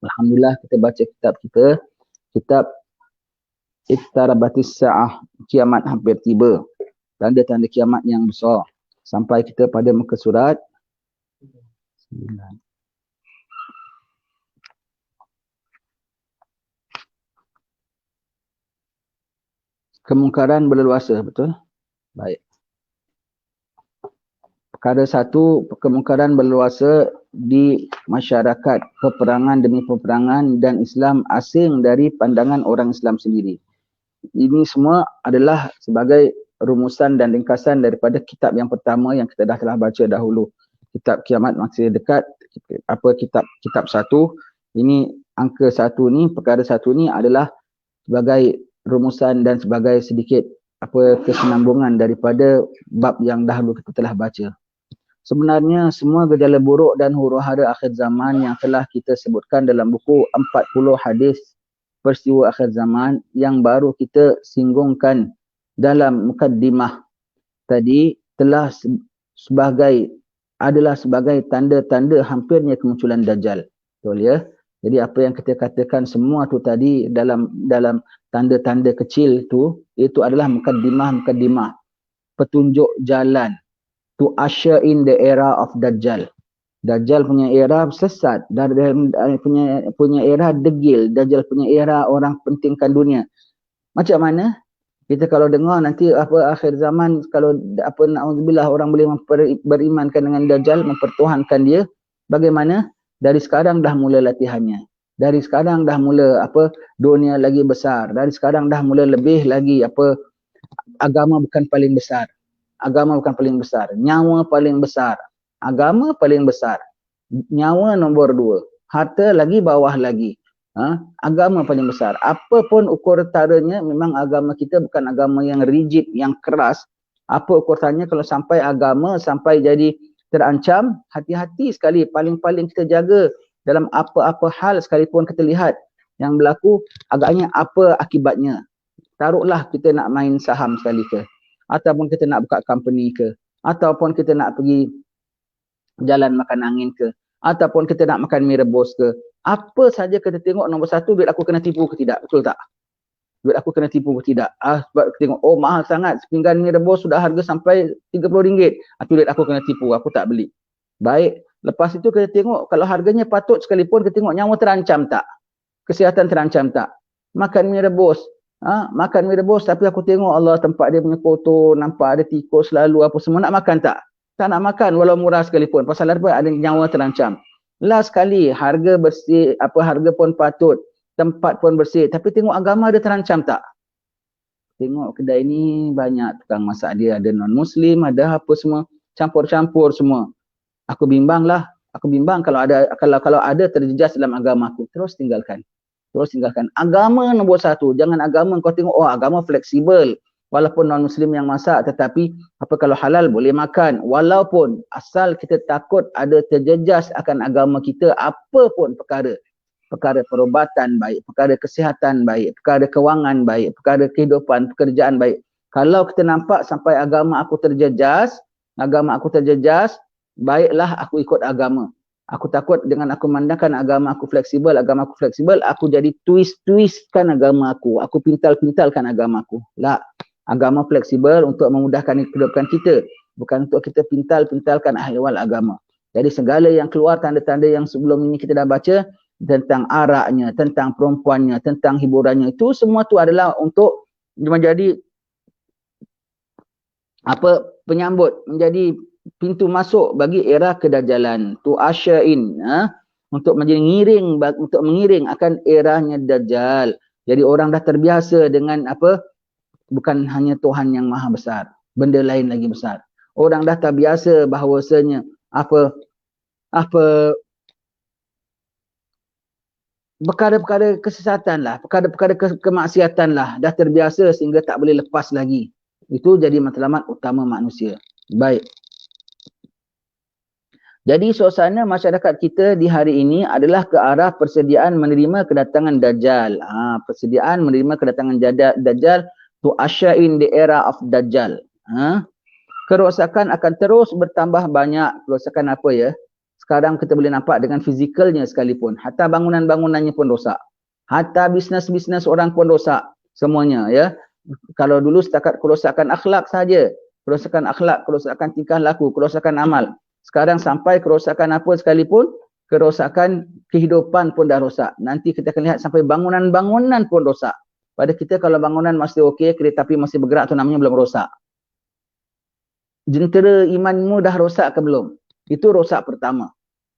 Alhamdulillah kita baca kitab kita, kitab Iqtarabatis Sa'ah, kiamat hampir tiba. Tanda-tanda kiamat yang besar. Sampai kita pada muka surat 9. Kemungkaran berleluasa, betul? Baik. Perkara satu, kemungkaran berleluasa di masyarakat, peperangan demi peperangan dan Islam asing dari pandangan orang Islam sendiri. Ini semua adalah sebagai rumusan dan ringkasan daripada kitab yang pertama yang kita dah telah baca dahulu. Kitab Kiamat Masih Dekat, kitab satu. Ini angka satu ni, perkara satu ni adalah sebagai rumusan dan sebagai sedikit kesinambungan daripada bab yang dahulu kita telah baca. Sebenarnya semua gejala buruk dan huru-hara akhir zaman yang telah kita sebutkan dalam buku 40 hadis peristiwa akhir zaman yang baru kita singgungkan dalam mukaddimah tadi adalah sebagai tanda-tanda hampirnya kemunculan Dajjal. Betul ya? Jadi apa yang kita katakan semua tu tadi dalam tanda-tanda kecil tu, itu adalah mukaddimah, petunjuk jalan to usher in the era of Dajjal. Dajjal punya era sesat, Dajjal punya era degil, Dajjal punya era orang pentingkan dunia. Macam mana? Kita kalau dengar nanti akhir zaman, kalau na'udzubillah orang boleh berimankan dengan Dajjal, mempertuhankan dia, bagaimana? Dari sekarang dah mula latihannya. Dari sekarang dah mula dunia lagi besar. Dari sekarang dah mula lebih lagi agama bukan paling besar. Agama bukan paling besar. Nyawa paling besar. Agama paling besar. Nyawa nombor 2. Harta lagi bawah lagi. Agama paling besar. Apapun ukur taranya, memang agama kita bukan agama yang rigid, yang keras. Apa ukurannya kalau sampai agama sampai jadi terancam, hati-hati sekali. Paling-paling kita jaga dalam apa-apa hal sekalipun kita lihat yang berlaku, agaknya apa akibatnya. Taruhlah kita nak main saham sekali ke, ataupun kita nak buka company ke, ataupun kita nak pergi jalan makan angin ke, ataupun kita nak makan mie rebus ke, apa saja kita tengok nombor satu, duit aku kena tipu ke tidak, betul tak? Duit aku kena tipu ke tidak? Sebab kita tengok, oh mahal sangat, sepinggan mie rebus sudah harga sampai RM30, duit aku kena tipu, aku tak beli. Baik, lepas itu kita tengok, kalau harganya patut sekalipun, kita tengok nyawa terancam tak? Kesihatan terancam tak? Makan mie rebus, makan mie rebus tapi aku tengok Allah tempat dia punya kotor, nampak ada tikus selalu apa semua, nak makan tak? Tak nak makan walau murah sekalipun. Pasal apa? Ada nyawa terancam. Last sekali, harga bersih, harga pun patut, tempat pun bersih, tapi tengok agama dia terancam tak? Tengok kedai ni banyak tukang masak dia, ada non-muslim, ada apa semua, campur-campur semua. Aku bimbang kalau ada terjejas dalam agama aku, terus tinggalkan. Agama nombor satu. Jangan agama kau tengok, agama fleksibel. Walaupun non-muslim yang masak, tetapi kalau halal boleh makan. Walaupun asal kita takut ada terjejas akan agama kita, apa pun perkara. Perkara perubatan baik, perkara kesihatan baik, perkara kewangan baik, perkara kehidupan, pekerjaan baik. Kalau kita nampak sampai agama aku terjejas, baiklah aku ikut agama. Aku takut dengan aku memandangkan agama aku fleksibel, aku jadi twist-twistkan agama aku. Aku pintal-pintalkan agama aku. La, agama fleksibel untuk memudahkan kehidupan kita. Bukan untuk kita pintal-pintalkan ahwal agama. Jadi segala yang keluar tanda-tanda yang sebelum ini kita dah baca, tentang araknya, tentang perempuannya, tentang hiburannya, itu semua tu adalah untuk menjadi penyambut, menjadi pintu masuk bagi era kedajjalan, to usher in, untuk mengiring akan eranya Dajjal. Jadi orang dah terbiasa dengan bukan hanya Tuhan yang maha besar, benda lain lagi besar. Orang dah terbiasa bahawasanya perkara-perkara kesesatan lah, perkara-perkara kemaksiatan lah, dah terbiasa sehingga tak boleh lepas lagi. Itu jadi matlamat utama manusia. Baik. Jadi suasana masyarakat kita di hari ini adalah ke arah persediaan menerima kedatangan Dajjal. Persediaan menerima kedatangan Dajjal to usher in the era of Dajjal. Kerosakan akan terus bertambah banyak. Kerosakan apa ya? Sekarang kita boleh nampak dengan fizikalnya sekalipun. Hatta bangunan-bangunannya pun rosak. Hatta bisnes-bisnes orang pun rosak. Semuanya, ya. Kalau dulu setakat kerosakan akhlak saja. Kerosakan akhlak, kerosakan tingkah laku, kerosakan amal. Sekarang sampai kerosakan apa sekalipun, kerosakan kehidupan pun dah rosak. Nanti kita akan lihat sampai bangunan-bangunan pun rosak. Pada kita kalau bangunan masih okey, kereta api masih bergerak, tu namanya belum rosak. Jentera imanmu dah rosak ke belum? Itu rosak pertama.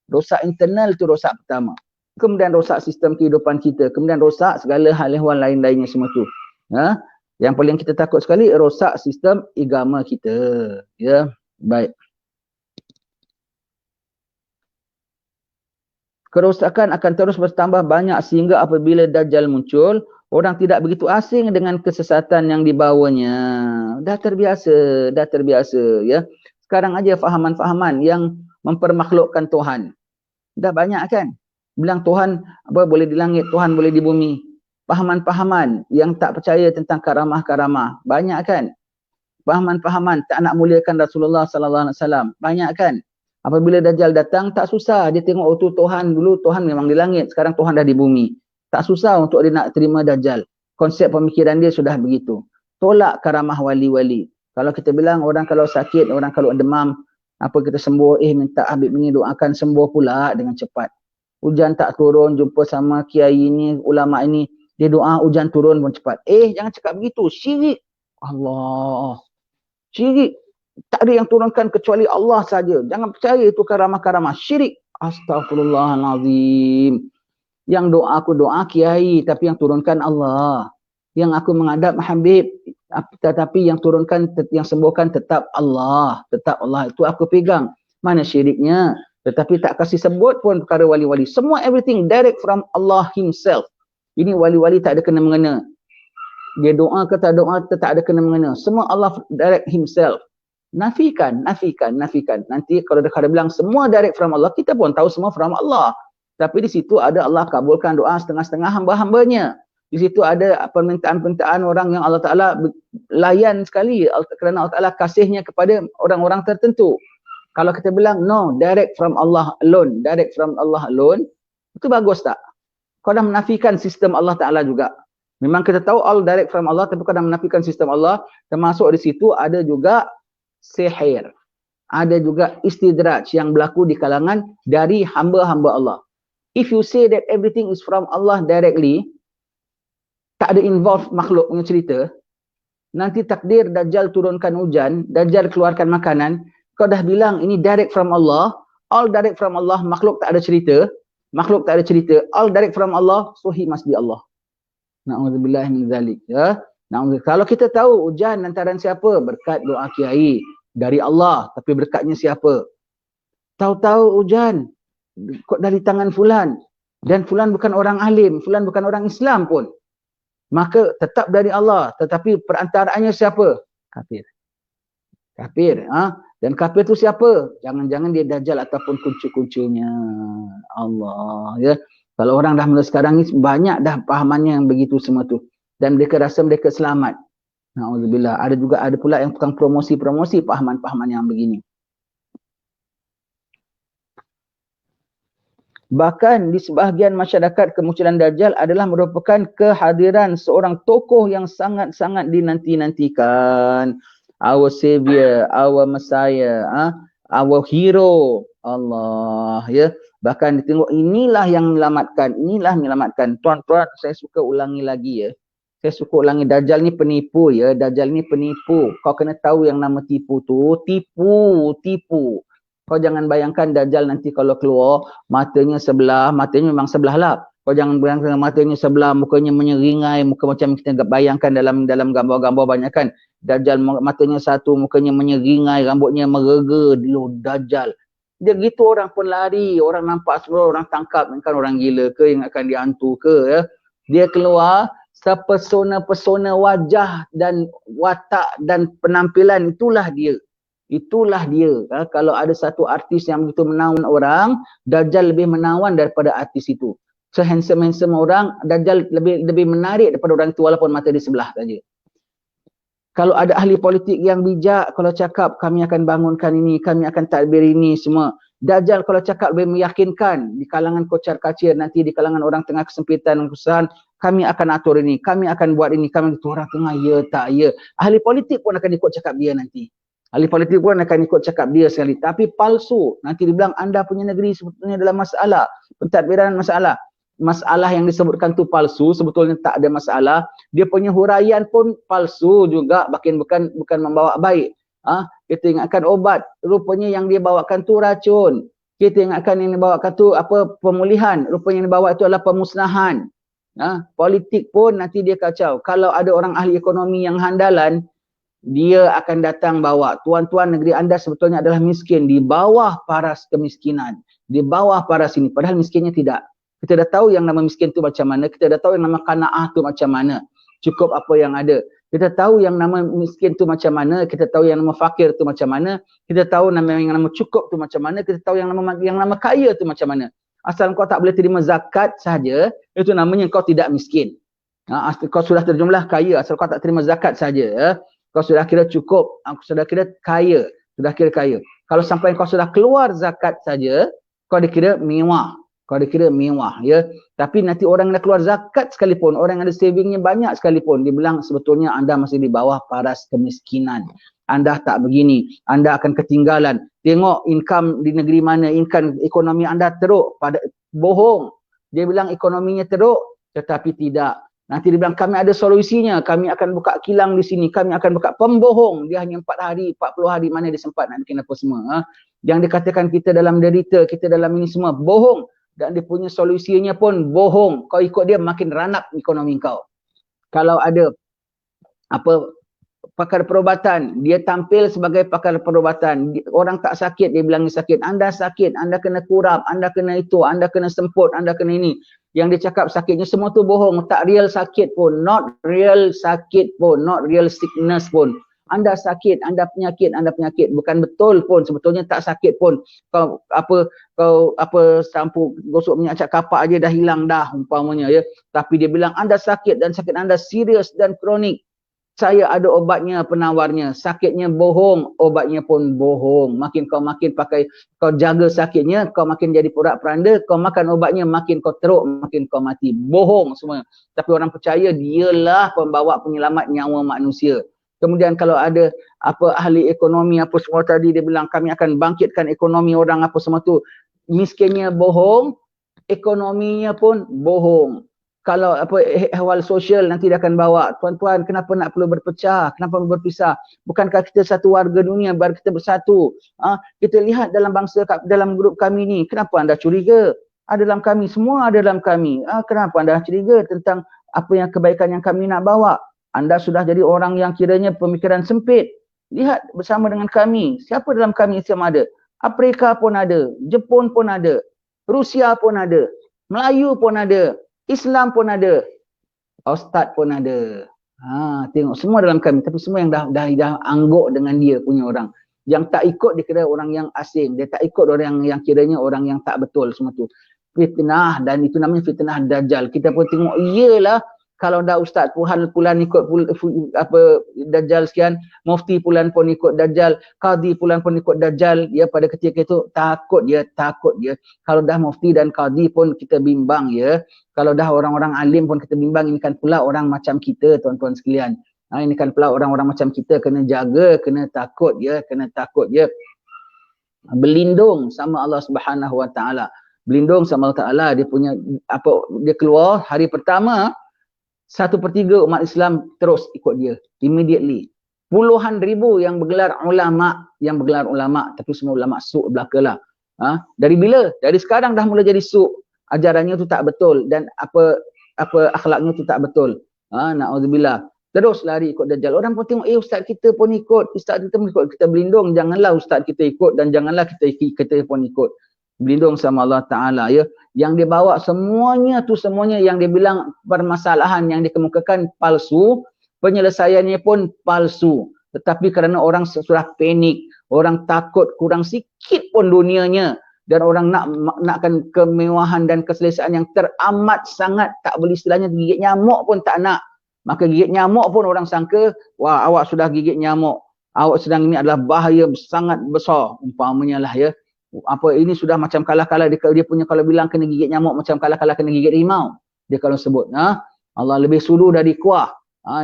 Rosak internal tu rosak pertama. Kemudian rosak sistem kehidupan kita. Kemudian rosak segala hal ehwal lain-lainnya semua tu. Ha? Yang paling kita takut sekali, rosak sistem agama kita. Ya, baik. Kerosakan akan terus bertambah banyak sehingga apabila Dajjal muncul, orang tidak begitu asing dengan kesesatan yang dibawanya. Dah terbiasa, ya. Sekarang aja fahaman-fahaman yang mempermakhlukkan Tuhan. Dah banyak kan? Bilang Tuhan apa boleh di langit, Tuhan boleh di bumi. Pahaman-pahaman yang tak percaya tentang karamah-karamah. Banyak kan? Pahaman-pahaman tak nak muliakan Rasulullah sallallahu alaihi wasallam. Banyak kan? Apabila Dajjal datang tak susah, dia tengok oh tu Tuhan, dulu Tuhan memang di langit, sekarang Tuhan dah di bumi. Tak susah untuk dia nak terima Dajjal. Konsep pemikiran dia sudah begitu. Tolak karamah wali-wali. Kalau kita bilang orang kalau sakit, orang kalau demam, apa kita sembuh, minta Habib ini doakan sembuh pula dengan cepat. Hujan tak turun, jumpa sama kiai ini, ulama ini, dia doa hujan turun pun cepat. Jangan cakap begitu, syirik. Allah. Syirik. Tak ada yang turunkan kecuali Allah saja. Jangan percaya itu karamah-karamah. Syirik. Astaghfirullahalazim. Yang doa aku doa kiai, tapi yang turunkan Allah. Yang aku menghadap Habib, tetapi yang turunkan, yang sembuhkan tetap Allah. Tetap Allah. Itu aku pegang. Mana syiriknya? Tetapi tak kasih sebut pun perkara wali-wali. Semua everything direct from Allah himself. Ini wali-wali tak ada kena-mengena. Dia doa ke tak doa tak ada kena-mengena. Semua Allah direct himself. Nafikan. Nanti kalau dia bilang semua direct from Allah, kita pun tahu semua from Allah. Tapi di situ ada Allah kabulkan doa setengah-setengah hamba-hambanya. Di situ ada permintaan-permintaan orang yang Allah Ta'ala layan sekali. Kerana Allah Ta'ala kasihnya kepada orang-orang tertentu. Kalau kita bilang no, direct from Allah alone. Direct from Allah alone. Itu bagus tak? Kau dah menafikan sistem Allah Ta'ala juga. Memang kita tahu all direct from Allah, tapi kau dah menafikan sistem Allah. Termasuk di situ ada juga sihir. Ada juga istidraj yang berlaku di kalangan dari hamba-hamba Allah. If you say that everything is from Allah directly, tak ada involve makhluk punya cerita, nanti takdir Dajjal turunkan hujan, Dajjal keluarkan makanan, kau dah bilang ini direct from Allah, all direct from Allah, makhluk tak ada cerita, all direct from Allah, so he must be Allah. Na'udzubillah min zalik. Ya. Kalau kita tahu hujan lantaran siapa? Berkat doa kiai. Dari Allah. Tapi berkatnya siapa? Tahu-tahu hujan dari tangan fulan. Dan fulan bukan orang alim. Fulan bukan orang Islam pun. Maka tetap dari Allah. Tetapi perantaraannya siapa? Kafir. Dan kafir itu siapa? Jangan-jangan dia Dajjal ataupun kunci-kuncinya. Allah. Ya. Kalau orang dah mula sekarang ni banyak dah pahamannya yang begitu semua tu. Dan mereka rasa mereka selamat. Na'udzubillah. Ada pula yang tukang promosi-promosi pahaman-pahaman yang begini. Bahkan di sebahagian masyarakat kemunculan Dajjal adalah merupakan kehadiran seorang tokoh yang sangat-sangat dinanti-nantikan. Our Savior, our Messiah, our hero. Allah. Ya. Bahkan ditengok inilah yang menyelamatkan. Tuan-tuan, saya suka ulangi lagi ya. Dajjal ni penipu ya. Kau kena tahu yang nama tipu tu. Tipu. Kau jangan bayangkan Dajjal nanti kalau keluar, matanya memang sebelah lah. Kau jangan bayangkan matanya sebelah, mukanya menyeringai, muka macam kita bayangkan dalam gambar-gambar banyak kan. Dajjal matanya satu, mukanya menyeringai, rambutnya merega. Dajjal. Dia gitu orang pun lari, orang nampak semua, orang tangkap, kan orang gila ke, ingatkan dia hantu ke ya. Dia keluar, sepesona-pesona wajah dan watak dan penampilan, itulah dia. Kalau ada satu artis yang begitu menawan orang, Dajjal lebih menawan daripada artis itu. Se-handsome orang, Dajjal lebih menarik daripada orang itu walaupun mata dia sebelah saja. Kalau ada ahli politik yang bijak, kalau cakap kami akan bangunkan ini, kami akan tadbir ini semua, Dajjal kalau cakap lebih meyakinkan di kalangan kocar kacir, nanti di kalangan orang tengah kesempitan dan kesusahan, kami akan atur ini, kami akan buat ini, kami itu orang tengah, ya tak ya. Ahli politik pun akan ikut cakap dia nanti. Ahli politik pun akan ikut cakap dia sekali. Tapi palsu. Nanti dibilang anda punya negeri sebetulnya dalam masalah. Pentadbiran masalah. Masalah yang disebutkan tu palsu, sebetulnya tak ada masalah. Dia punya huraian pun palsu juga, bukan membawa baik. Kita ingatkan obat, rupanya yang dia bawakan tu racun. Kita ingatkan yang dibawakan tu apa, pemulihan, rupanya yang dibawa itu adalah pemusnahan. Politik pun nanti dia kacau. Kalau ada orang ahli ekonomi yang handalan, dia akan datang bawa, tuan-tuan, negeri anda sebetulnya adalah miskin, di bawah paras kemiskinan, di bawah paras ini, padahal miskinnya tidak. Kita dah tahu yang nama miskin tu macam mana, kita dah tahu yang nama qanaah tu macam mana, cukup apa yang ada. Kita tahu yang nama miskin tu macam mana, kita tahu yang nama fakir tu macam mana, kita tahu yang nama cukup tu macam mana, kita tahu yang nama kaya tu macam mana. Asal kau tak boleh terima zakat saja, itu namanya kau tidak miskin. Kau sudah terjumlah kaya, asal kau tak terima zakat saja, kau sudah kira cukup, kau sudah kira kaya, sudah kira kaya. Kalau sampai kau sudah keluar zakat saja, kau dikira mewah. Kau dikira mewah, ya. Tapi nanti orang yang dah keluar zakat sekalipun, orang yang ada savingnya banyak sekalipun, dia bilang sebetulnya anda masih di bawah paras kemiskinan. Anda tak begini, anda akan ketinggalan. Tengok income di negeri mana, income ekonomi anda teruk, pada bohong. Dia bilang ekonominya teruk, tetapi tidak. Nanti dia bilang kami ada solusinya, kami akan buka kilang di sini, kami akan buka, pembohong. Dia hanya 4 hari, 40 hari, mana dia sempat nak bikin apa semua. Yang dikatakan kita dalam derita, kita dalam ini semua, bohong. Dan dia punya solusinya pun bohong. Kau ikut dia makin ranap ekonomi kau. Kalau ada apa pakar perubatan, dia tampil sebagai pakar perubatan. Orang tak sakit, dia bilang dia sakit. Anda sakit, anda kena kurap, anda kena itu, anda kena semput, anda kena ini. Yang dia cakap sakitnya semua tu bohong. Tak real sakit pun, not real sakit pun, not real sickness pun. Anda sakit, anda penyakit, bukan betul pun, sebetulnya tak sakit pun. Kau sampu gosok minyak cat kapak aja dah hilang dah umpamanya, ya. Tapi dia bilang anda sakit dan sakit anda serius dan kronik. Saya ada obatnya, penawarnya. Sakitnya bohong, obatnya pun bohong. Makin kau pakai, kau jaga sakitnya, kau makin jadi porak-peranda, kau makan obatnya, makin kau teruk, makin kau mati. Bohong semua. Tapi orang percaya dialah pembawa penyelamat nyawa manusia. Kemudian kalau ada apa ahli ekonomi apa semua tadi, dia bilang kami akan bangkitkan ekonomi orang apa semua tu. Miskinnya bohong, ekonominya pun bohong. Kalau apa ehwal sosial nanti dia akan bawa, tuan-tuan kenapa nak perlu berpecah, kenapa berpisah? Bukankah kita satu warga dunia, biar kita bersatu? Kita lihat dalam bangsa, dalam grup kami ni, kenapa anda curiga? Ada dalam kami, semua ada dalam kami. Kenapa anda curiga tentang apa yang kebaikan yang kami nak bawa? Anda sudah jadi orang yang kiranya pemikiran sempit. Lihat bersama dengan kami. Siapa dalam kami yang ada? Afrika pun ada. Jepun pun ada. Rusia pun ada. Melayu pun ada. Islam pun ada. Ustaz pun ada. Tengok semua dalam kami. Tapi semua yang dah angguk dengan dia punya orang. Yang tak ikut dia kira orang yang asing. Dia tak ikut orang yang kiranya orang yang tak betul semua tu. Fitnah, dan itu namanya fitnah Dajjal. Kita pun tengok, iyalah. Kalau dah ustaz pulan ikut Dajjal sekian, mufti pulan pun ikut Dajjal, qadi pulan pun ikut Dajjal, ya pada ketika itu takut dia. Kalau dah mufti dan qadi pun kita bimbang, ya. Kalau dah orang-orang alim pun kita bimbang, ini kan pula orang macam kita, tuan-tuan sekalian. Ini kan pula orang-orang macam kita, kena jaga, kena takut, ya. Berlindung sama Allah Subhanahu Wa Taala. Berlindung sama Allah Taala, dia punya dia keluar hari pertama, 1/3 umat Islam terus ikut dia. Immediately. Puluhan ribu yang bergelar ulama. Tapi semua ulama su' belakalah. Dari bila? Dari sekarang dah mula jadi su'. Ajarannya tu tak betul. Dan apa akhlaknya tu tak betul. Na'udzubillah. Terus lari ikut Dajjal. Orang pun tengok, ustaz kita pun ikut. Ustaz kita pun ikut. Kita berlindung. Janganlah ustaz kita ikut dan janganlah kita pun ikut. Berlindung sama Allah Ta'ala, ya. Yang dia bawa semuanya yang dia bilang permasalahan yang dikemukakan palsu, penyelesaiannya pun palsu. Tetapi kerana orang sudah panik, orang takut kurang sikit pun dunianya, dan orang nakkan kemewahan dan keselesaan yang teramat sangat, tak boleh istilahnya gigit nyamuk pun tak nak. Maka gigit nyamuk pun orang sangka, wah awak sudah gigit nyamuk, awak sedang ini adalah bahaya sangat besar umpamanya lah, ya. apa ini sudah macam kalah-kalah dia punya, kalau bilang kena gigit nyamuk macam kalah-kalah kena gigit rimau. Dia kalau sebut, Allah lebih sulu dari kuah.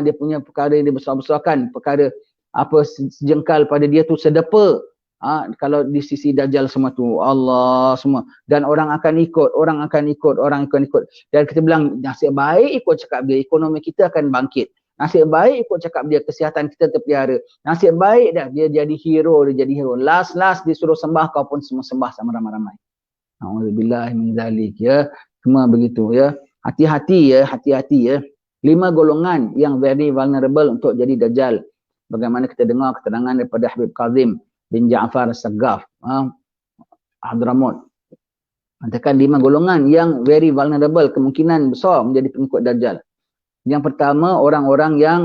Dia punya perkara yang dia besar-besarkan, perkara apa sejengkal pada dia tu sedepa. Kalau di sisi Dajjal semua tu, Allah semua. Dan orang akan ikut. Dan kita bilang, nasib baik ikut cakap dia, ekonomi kita akan bangkit. Nasib baik ikut cakap dia, kesihatan kita terpelihara. Nasib baik dah, dia jadi hero. Last dia suruh sembah, kau pun semua sembah sama ramai-ramai. Alhamdulillah min zalik, ya. Semua begitu, ya. Hati-hati ya. 5 golongan yang very vulnerable untuk jadi Dajjal. Bagaimana kita dengar keterangan daripada Habib Kazim bin Ja'far As-Saggaf, Hadramaut. Katakan 5 golongan yang very vulnerable, kemungkinan besar menjadi pengikut Dajjal. Yang pertama, orang-orang yang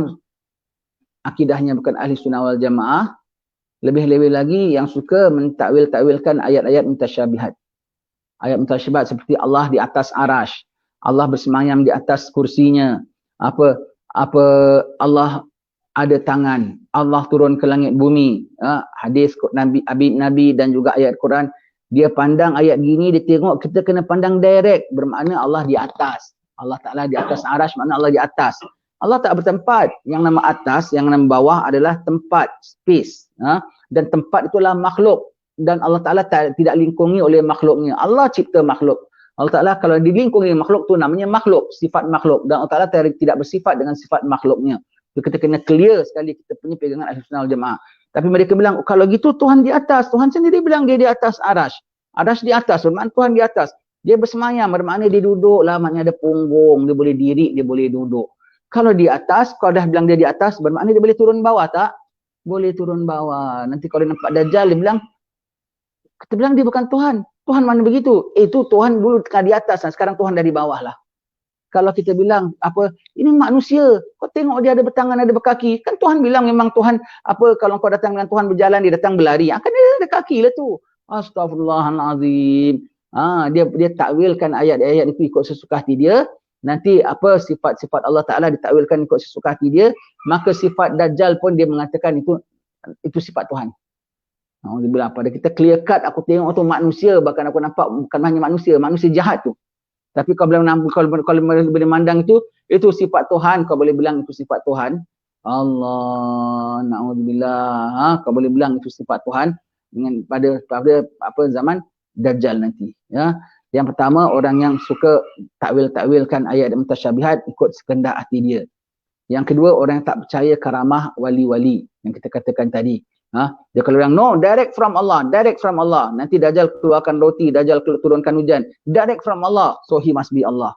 akidahnya bukan ahli sunnah wal jamaah, lebih-lebih lagi yang suka mentakwil-takwilkan ayat-ayat mutasyabihat. Ayat mutasyabihat seperti Allah di atas arash, Allah bersemayam di atas kursinya, apa Allah ada tangan, Allah turun ke langit bumi, hadis Nabi dan juga ayat Quran. Dia pandang ayat gini, dia tengok, kita kena pandang direct, bermakna Allah di atas. Allah Ta'ala di atas arash, makna Allah di atas. Allah tak bertempat. Yang nama atas, yang nama bawah adalah tempat, space. Dan tempat itulah makhluk. Dan Allah Ta'ala tidak lingkungi oleh makhluknya. Allah cipta makhluk. Allah Ta'ala kalau dilingkungi makhluk tu namanya makhluk, sifat makhluk. Dan Allah Ta'ala tidak bersifat dengan sifat makhluknya. So, kita kena clear sekali kita punya pegangan ahli sunnah wal jamaah. Tapi mereka bilang, kalau gitu Tuhan di atas. Tuhan sendiri bilang dia di atas arash. Arash di atas, bermakna Tuhan di atas. Dia bersemayam, bermakna dia duduk lah, maknanya ada punggung, dia boleh diri, dia boleh duduk. Kalau di atas, kalau dah bilang dia di atas, bermakna dia boleh turun bawah tak? Boleh turun bawah. Nanti kalau dia nampak Dajjal, dia bilang, kita bilang dia bukan Tuhan. Tuhan mana begitu? Itu Tuhan dulu di atas, sekarang Tuhan dari bawah lah. Kalau kita bilang, ini manusia, kau tengok dia ada bertangan, ada berkaki. Kan Tuhan bilang memang Tuhan, kalau kau datang dengan Tuhan berjalan, dia datang berlari. Kan dia ada kaki lah tu. Astaghfirullahalazim. Dia takwilkan ayat-ayat itu ikut sesuka hati dia. Nanti sifat-sifat Allah Ta'ala ditakwilkan ikut sesuka hati dia. Maka sifat Dajjal pun dia mengatakan itu sifat Tuhan. Dia bilang pada kita clear cut, aku tengok tu manusia, bahkan aku nampak bukan hanya manusia jahat tu. Tapi kau boleh mandang itu sifat Tuhan, kau boleh bilang itu sifat Tuhan. Allah, na'udzubillah, kau boleh bilang itu sifat Tuhan dengan pada zaman Dajjal nanti, ya. Yang pertama, orang yang suka takwil-takwilkan ayat mutasyabihat ikut sekendak hati dia. Yang kedua, orang yang tak percaya karamah wali-wali yang kita katakan tadi. Dia kalau bilang no, direct from Allah. Nanti Dajjal keluarkan roti, Dajjal turunkan hujan, direct from Allah, so he must be Allah.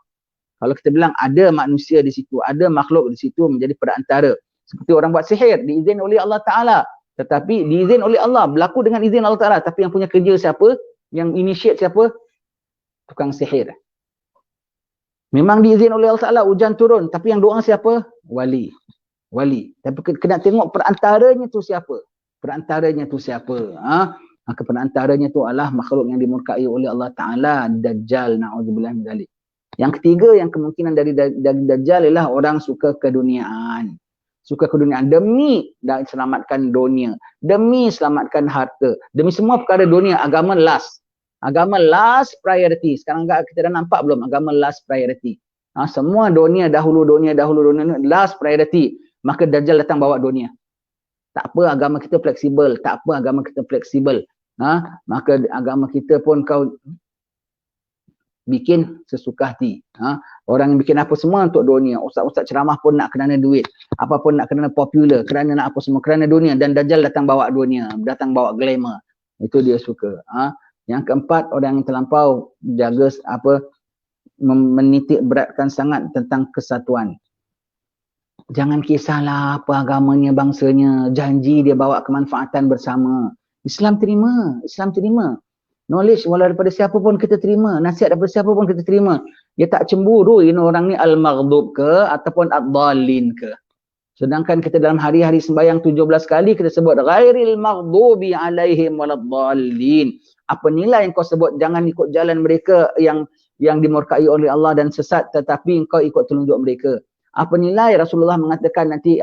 Kalau kita bilang ada manusia di situ, ada makhluk di situ menjadi perantara, seperti orang buat sihir, diizin oleh Allah Ta'ala, tetapi diizin oleh Allah, berlaku dengan izin Allah Ta'ala, tapi yang punya kerja siapa? Yang initiate siapa? Tukang sihir. Memang diizin oleh Allah Ta'ala, hujan turun, tapi yang doa siapa? Wali. Tapi kena tengok perantaranya tu siapa? Maka perantaranya tu adalah makhluk yang dimurkai oleh Allah Ta'ala, Dajjal, na'udzubillah min dzalik. Yang ketiga, yang kemungkinan dari Dajjal ialah orang suka keduniaan. Demi selamatkan dunia, demi selamatkan harta, demi semua perkara dunia. Agama last priority. Sekarang kita dah nampak belum agama last priority? Semua dunia dahulu last priority. Maka Dajjal datang bawa dunia. Tak apa agama kita fleksibel, maka agama kita pun kau bikin sesuka hati. Orang yang bikin apa semua untuk dunia. Ustaz-ustaz ceramah pun nak kerana duit, apa pun nak kerana popular, kerana nak apa semua, kerana dunia. Dan Dajjal datang bawa dunia, datang bawa glamour. Itu dia suka. Yang keempat, orang yang terlampau jaga menitik beratkan sangat tentang kesatuan. Jangan kisahlah apa agamanya, bangsanya, janji dia bawa kemanfaatan bersama. Islam terima. Knowledge walau daripada siapa pun kita terima, nasihat daripada siapa pun kita terima. Dia tak cemburu ini orang ni al-maghdub ke ataupun ad-dallin ke. Sedangkan kita dalam hari-hari sembahyang 17 kali kita sebut ghairil maghdubi alaihim waladdallin. Apa nilai yang kau sebut jangan ikut jalan mereka yang dimurkai oleh Allah dan sesat, tetapi kau ikut telunjuk mereka. Apa nilai Rasulullah mengatakan nanti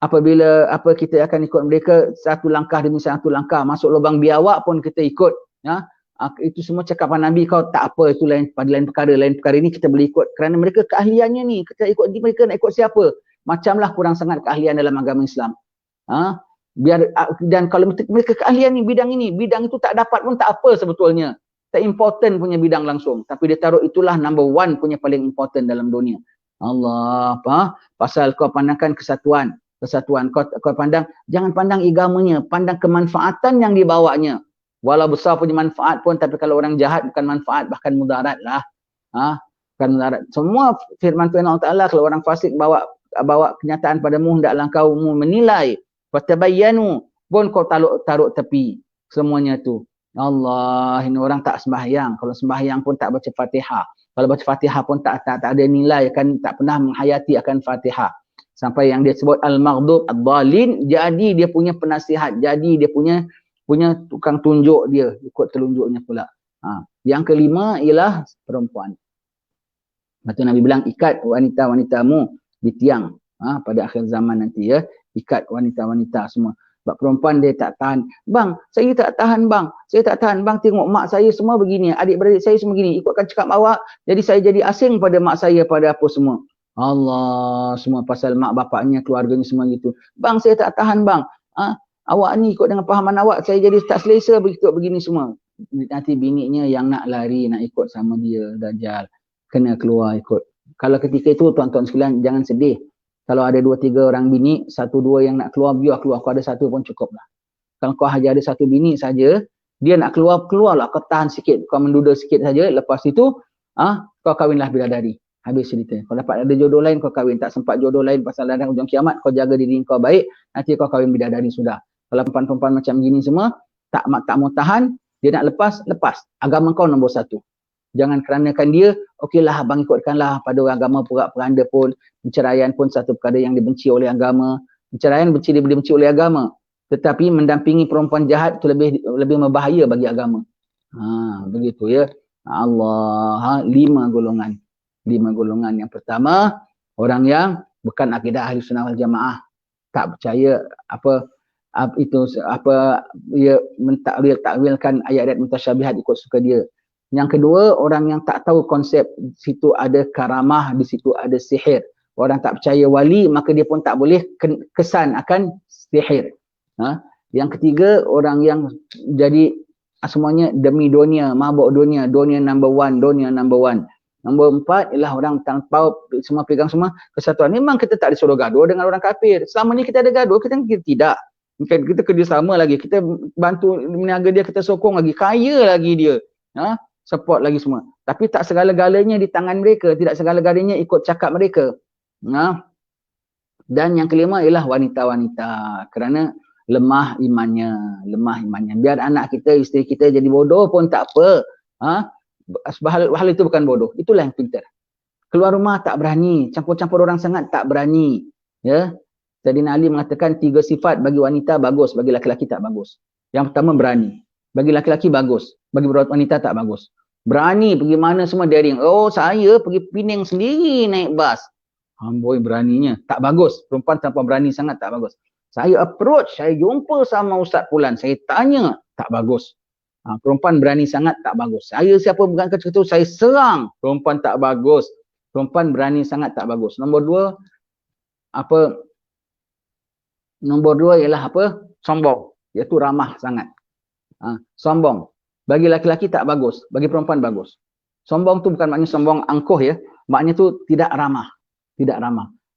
apabila kita akan ikut mereka satu langkah demi satu langkah, masuk lubang biawak pun kita ikut, Ya, itu semua cakapan Nabi, kau tak apa, itu lain perkara ini kita boleh ikut kerana mereka keahliannya ni, kita ikut mereka, nak ikut siapa? Macamlah kurang sangat keahlian dalam agama Islam. Biar, dan kalau mereka keahlian ni bidang ini, bidang itu tak dapat pun tak apa sebetulnya, tak important punya bidang langsung, tapi dia taruh itulah number one punya paling important dalam dunia. Allah, pasal kau pandangkan kesatuan, kau pandang, jangan pandang agamanya, pandang kemanfaatan yang dibawanya. Walau besar punya manfaat pun, tapi kalau orang jahat bukan manfaat, bahkan mudarat lah. Bukan mudarat. Semua firman Tuhan Allah Ta'ala, kalau orang fasik bawa kenyataan padamu, hendaklah kau menilai. Fatabayyanu, pun kau taruh tepi. Semuanya tu. Allah, ini orang tak sembahyang. Kalau sembahyang pun tak baca Fatihah. Kalau baca Fatihah pun tak ada nilai, kan tak pernah menghayati akan Fatihah. Sampai yang dia sebut al-maghdub, ad-dhalin, jadi dia punya penasihat, jadi dia punya tukang tunjuk dia, ikut telunjuknya pula. Yang kelima ialah perempuan. Lepas Nabi bilang, ikat wanita-wanitamu di tiang pada akhir zaman nanti, ya. Ikat wanita-wanita semua. Sebab perempuan dia tak tahan. Bang, saya tak tahan bang. Saya tak tahan bang, tengok mak saya semua begini, adik-beradik saya semua begini, ikutkan cakap awak, jadi saya jadi asing pada mak saya, pada apa semua. Allah, semua pasal mak bapaknya, keluarganya semua gitu. Bang, saya tak tahan bang. Awak ni ikut dengan pahaman awak, saya jadi tak selesa begitu begini semua. Nanti bininya yang nak lari, nak ikut sama dia, Dajjal. Kena keluar ikut. Kalau ketika itu, tuan-tuan sekalian, jangan sedih. Kalau ada 2-3 orang bini, 1-2 yang nak keluar, biar keluar. Kau ada 1 pun cukup lah. Kalau kau hanya ada 1 bini saja, dia nak keluarlah. Kau tahan sikit, kau menduda sikit saja. Lepas itu, kau kahwinlah bidadari. Habis cerita. Kau dapat ada jodoh lain, kau kahwin. Tak sempat jodoh lain pasal ladang hujung kiamat, kau jaga diri kau baik, nanti kau kahwin bidadari sudah. Kalau perempuan-perempuan macam gini semua, tak mau tahan, dia nak lepas. Agama kau nombor 1. Jangan keranakan dia, okeylah abang ikutkanlah pada agama porak-poranda pun, perceraian pun satu perkara yang dibenci oleh agama. Perceraian dibenci oleh agama. Tetapi mendampingi perempuan jahat itu lebih berbahaya bagi agama. Begitu ya. Allah, 5 golongan. 5 golongan. Yang pertama, orang yang bukan akidah ahli sunnah wal jamaah. Tak percaya ia mentakwilkan ayat-ayat mutasyabihat ikut suka dia. Yang kedua, orang yang tak tahu konsep di situ ada karamah, di situ ada sihir. Orang tak percaya wali, maka dia pun tak boleh kesan akan sihir. Yang ketiga, orang yang jadi semuanya demi dunia, mabuk dunia number one. Nombor 4 ialah orang tanpa semua pegang semua kesatuan. Memang kita tak disuruh gaduh dengan orang kafir. Selama ni kita ada gaduh, kita tidak. Kita kerjasama lagi, kita bantu meniaga dia, kita sokong lagi, kaya lagi dia. Support lagi semua. Tapi tak segala-galanya di tangan mereka, tidak segala-galanya ikut cakap mereka. Dan yang kelima ialah wanita-wanita, kerana lemah imannya. Biar anak kita, isteri kita jadi bodoh pun tak apa. Hal itu bukan bodoh, itulah yang pintar. Keluar rumah tak berani, campur-campur orang sangat tak berani. Ya. Sayyidina Ali mengatakan 3 sifat bagi wanita bagus, bagi laki-laki tak bagus. Yang pertama berani. Bagi laki-laki bagus, bagi wanita tak bagus. Berani pergi mana semua daring. Oh, saya pergi Penang sendiri naik bas. Amboi beraninya. Tak bagus. Perempuan tanpa berani sangat tak bagus. Saya approach, saya jumpa sama Ustaz Fulan, saya tanya, tak bagus. Perempuan berani sangat tak bagus. Saya siapa bukan kecil tu, saya serang. Perempuan tak bagus. Perempuan berani sangat tak bagus. Nombor 2 ialah sombong. Iaitu ramah sangat. Sombong. Bagi laki-laki tak bagus, bagi perempuan bagus. Sombong tu bukan maknanya sombong angkuh ya. Maknanya tu tidak ramah.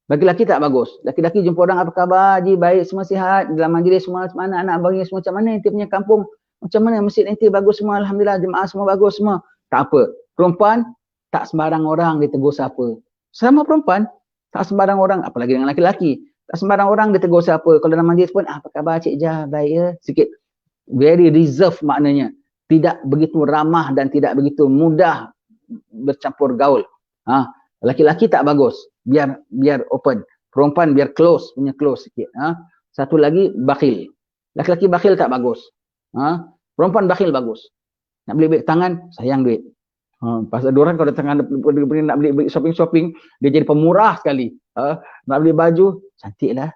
Bagi laki tak bagus. Laki-laki jumpa orang, apa khabar? Haji, baik, semua sihat. Dalam majlis semua, mana anak abangnya semua, macam mana nanti punya kampung? Macam mana masjid nanti bagus semua, alhamdulillah, jemaah semua bagus semua. Tak apa. Perempuan, tak sembarang orang dia tegur siapa. Sama perempuan, tak sembarang orang, apalagi dengan laki-laki. Tak sembarang orang dia tegur siapa. Kalau dalam majlis pun, apa khabar Cik Jah? Baik ya? Sikit. Very reserve maknanya. Tidak begitu ramah dan tidak begitu mudah bercampur gaul. Laki-laki tak bagus, biar open. Perempuan biar close sikit. Satu lagi bakhil. Laki-laki bakhil tak bagus. Perempuan bakhil bagus. Nak beli duit tangan, sayang duit. Pasal diorang kalau datang nak beli shopping, dia jadi pemurah sekali. Nak beli baju, cantiklah.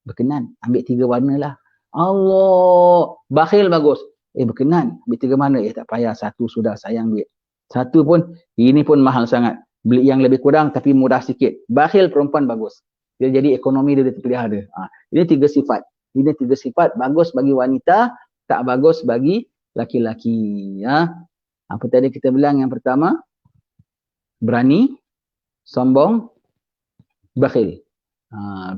Berkenan, ambil 3 warna lah. Allah, bakhil bagus. Berkenan, ambil 3 mana? Tak payah, 1 sudah, sayang duit. 1 pun, ini pun mahal sangat. Beli yang lebih kurang tapi murah sikit. Bakhil perempuan bagus. Dia jadi ekonomi dia terpelihara. Ini 3 sifat. Ini 3 sifat bagus bagi wanita, tak bagus bagi laki-laki. Apa tadi kita bilang yang pertama? Berani, sombong, bakhil.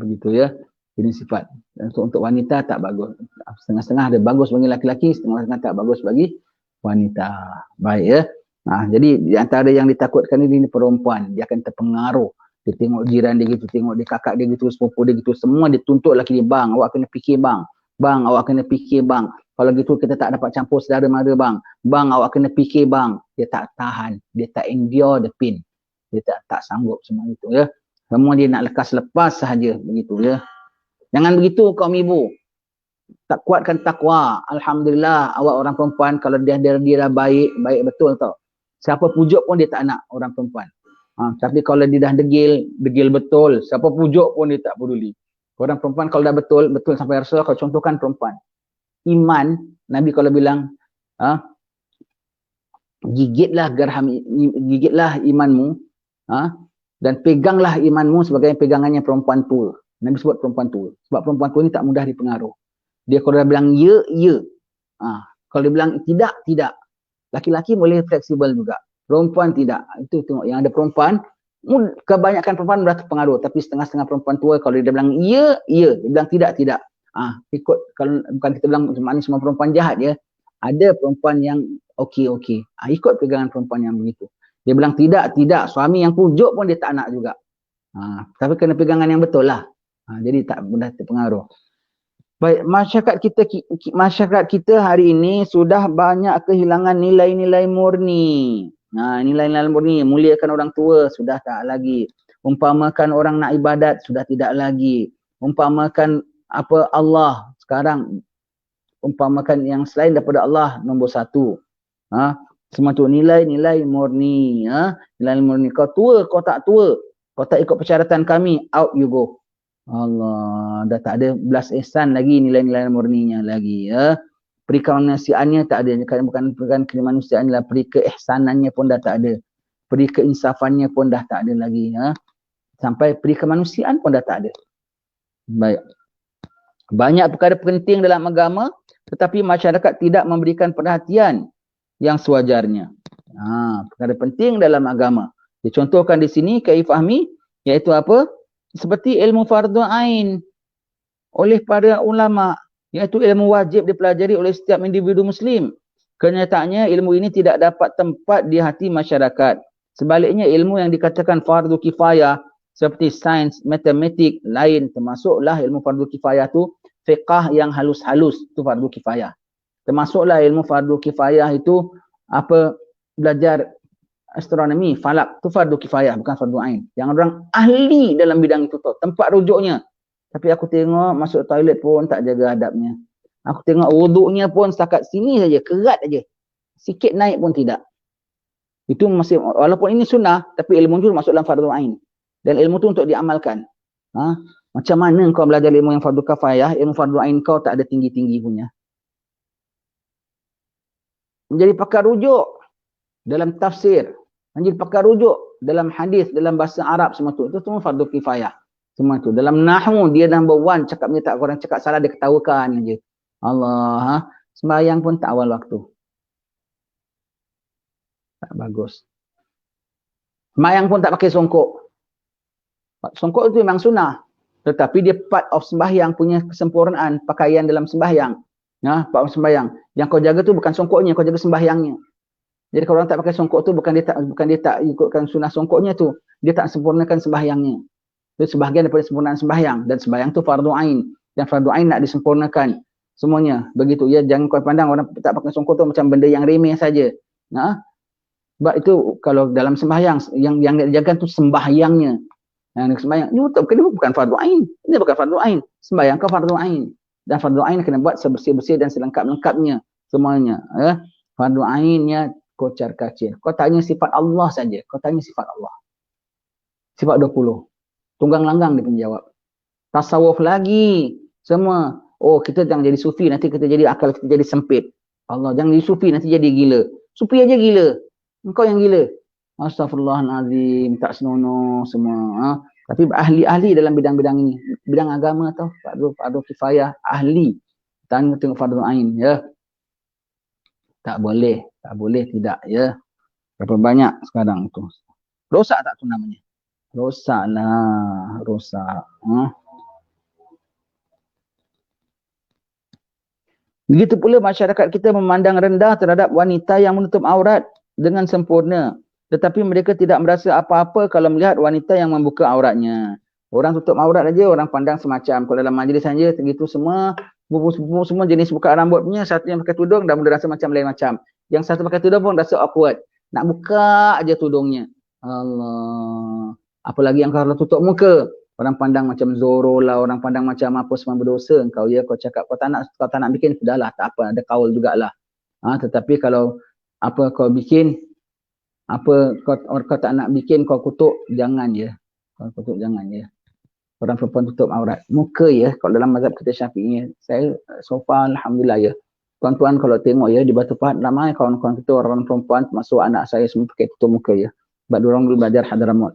Begitu ya. Ini sifat. Untuk wanita tak bagus. Setengah-setengah ada bagus bagi laki-laki, setengah-setengah tak bagus bagi wanita. Baik ya. Jadi di antara yang ditakutkan ini perempuan. Dia akan terpengaruh. Dia tengok jiran dia gitu, tengok dia kakak dia gitu, sepupu dia gitu. Semua dia tuntut laki dia. Bang, awak kena fikir bang. Bang, awak kena fikir bang. Kalau gitu kita tak dapat campur saudara mara bang. Bang, awak kena fikir bang. Dia tak tahan. Dia tak endure the pain. Dia tak sanggup semua itu ya. Semua dia nak lepas sahaja begitu ya. Jangan begitu kaum ibu. Tak kuatkan takwa. Alhamdulillah awak orang perempuan kalau dia dah baik betul tau. Siapa pujuk pun dia tak nak orang perempuan. Tapi kalau dia dah degil betul. Siapa pujuk pun dia tak peduli. Orang perempuan kalau dah betul sampai Rasulullah kalau contohkan perempuan. Iman, Nabi kalau bilang gigitlah imanmu dan peganglah imanmu sebagai pegangannya perempuan tua. Nabi sebut perempuan tua. Sebab perempuan tua ni tak mudah dipengaruh. Dia kalau dia bilang ya, ya. Kalau dia bilang tidak, tidak. Laki-laki boleh fleksibel juga. Perempuan tidak. Itu tengok yang ada perempuan, kebanyakan perempuan mudah terpengaruh. Tapi setengah-setengah perempuan tua kalau dia bilang ya, ya. Dia bilang tidak, tidak. Ikut, kalau bukan kita bilang semua perempuan jahat ya. Ada perempuan yang okey. Ikut pegangan perempuan yang begitu. Dia bilang tidak, tidak. Suami yang pujuk pun dia tak nak juga. Tapi kena pegangan yang betul lah. Jadi tak mudah terpengaruh. Baik, masyarakat kita hari ini sudah banyak kehilangan nilai-nilai murni. Nilai-nilai murni, muliakan orang tua sudah tak lagi. Umpamakan orang nak ibadat sudah tidak lagi. Umpamakan apa Allah sekarang, umpamakan yang selain daripada Allah nombor 1. Semua tu nilai-nilai murni. Nilai murni. Kau tua, kau tak tua. Kau tak ikut persyaratan kami, out you go. Allah, dah tak ada belas ihsan lagi, nilai-nilai murninya lagi ya. Peri kemanusiaannya tak ada, bukan kemanusiaan lah, peri keihsanannya pun dah tak ada. Peri keinsafannya pun dah tak ada lagi ya. Sampai peri kemanusiaan pun dah tak ada. Baik. Banyak perkara penting dalam agama tetapi masyarakat tidak memberikan perhatian yang sewajarnya. Perkara penting dalam agama. Dicontohkan di sini Kai fahmi iaitu apa? Seperti ilmu fardu ain oleh para ulama, iaitu ilmu wajib dipelajari oleh setiap individu muslim. Kenyataannya ilmu ini tidak dapat tempat di hati masyarakat. Sebaliknya ilmu yang dikatakan fardu kifayah seperti sains, matematik lain, termasuklah ilmu fardu kifayah tu fiqh yang halus-halus, itu fardu kifayah. Termasuklah ilmu fardu kifayah itu apa, belajar astronomi, falak, itu fardu kifayah, bukan fardu ain. Yang orang ahli dalam bidang itu tahu, tempat rujuknya. Tapi aku tengok masuk toilet pun tak jaga adabnya. Aku tengok wuduknya pun setakat sini saja, kerat saja. Sikit naik pun tidak. Itu masih, walaupun ini sunnah, tapi ilmu itu masuk dalam fardu ain. Dan ilmu itu untuk diamalkan. Macam mana kau belajar ilmu yang fardu kifayah, ilmu fardu ain kau tak ada tinggi-tinggi punya. Menjadi pakar rujuk dalam tafsir, menjadi pakar rujuk dalam hadis, dalam bahasa Arab, semua tu. Itu semua fardu kifayah. Semua tu. Dalam nahwu dia number 1, cakapnya tak, orang cakap salah dia ketawakan aja. Allah, sembahyang pun tak awal waktu. Tak bagus. Sembahyang pun tak pakai songkok. Songkok itu memang sunnah. Tetapi dia part of sembahyang punya kesempurnaan, pakaian dalam sembahyang. Part of sembahyang. Yang kau jaga tu bukan songkoknya, kau jaga sembahyangnya. Jadi kalau orang tak pakai songkok tu bukan dia tak ikutkan sunnah songkoknya tu, dia tak sempurnakan sembahyangnya. Itu sebahagian daripada sempurnaan sembahyang, dan sembahyang tu fardu ain, dan fardu ain nak disempurnakan semuanya. Begitu ya, jangan kau pandang orang tak pakai songkok tu macam benda yang remeh saja. Sebab itu kalau dalam sembahyang yang dijaga tu sembahyangnya. Yang sembahyang ni bukan fardu ain. Ini bukan fardu ain. Sembahyang kau fardu ain. Dan fardu ain kena buat sebersih-bersih dan selengkap-lengkapnya semuanya. Fardu ainnya kocar kacir. Kau tanya sifat Allah saja. Kau tanya sifat Allah. Sifat 20. Tunggang langgang dia menjawab. Tasawuf lagi. Semua. Oh, kita jangan jadi sufi. Nanti kita jadi akal kita jadi sempit. Allah, jangan jadi sufi nanti jadi gila. Sufi aja gila. Engkau yang gila. Astaghfirullahalazim, tak senonoh semua. Ha? Tapi ahli-ahli dalam bidang-bidang ini, bidang agama tau, fardu kifayah, ahli. Tengok fardu ain, ya. Tak boleh tidak, ya. Berapa banyak sekarang tu. Rosak tak tu namanya? Rosak lah, rosak. Ha? Begitu pula masyarakat kita memandang rendah terhadap wanita yang menutup aurat dengan sempurna. Tetapi mereka tidak merasa apa-apa kalau melihat wanita yang membuka auratnya. Orang tutup aurat aja orang pandang semacam. Kalau dalam majlis saja segitu semua, sepupu semua jenis buka rambut punya, satu yang pakai tudung dah mula rasa macam lain macam. Yang satu pakai tudung pun rasa awkward. Nak buka aja tudungnya. Allah. Apalagi yang kalau tutup muka. Orang pandang macam Zoro lah, orang pandang macam apa semua berdosa engkau, ya. Kau cakap kau tak nak bikin, sudahlah, tak apa, ada kaul jugalah. Tetapi kalau apa kau bikin, apa kau tak nak bikin, kau kutuk, jangan, ya. Kau kutuk, jangan, ya. Orang perempuan tutup aurat muka, ya. Kalau dalam mazhab kita Syafi'i, saya so far alhamdulillah, ya. Tuan-tuan kalau tengok, ya, di Batu Pahat ramai kawan-kawan kita orang perempuan, termasuk anak saya semua pakai tutup muka, ya. Sebab diorang dulu belajar Hadramaut.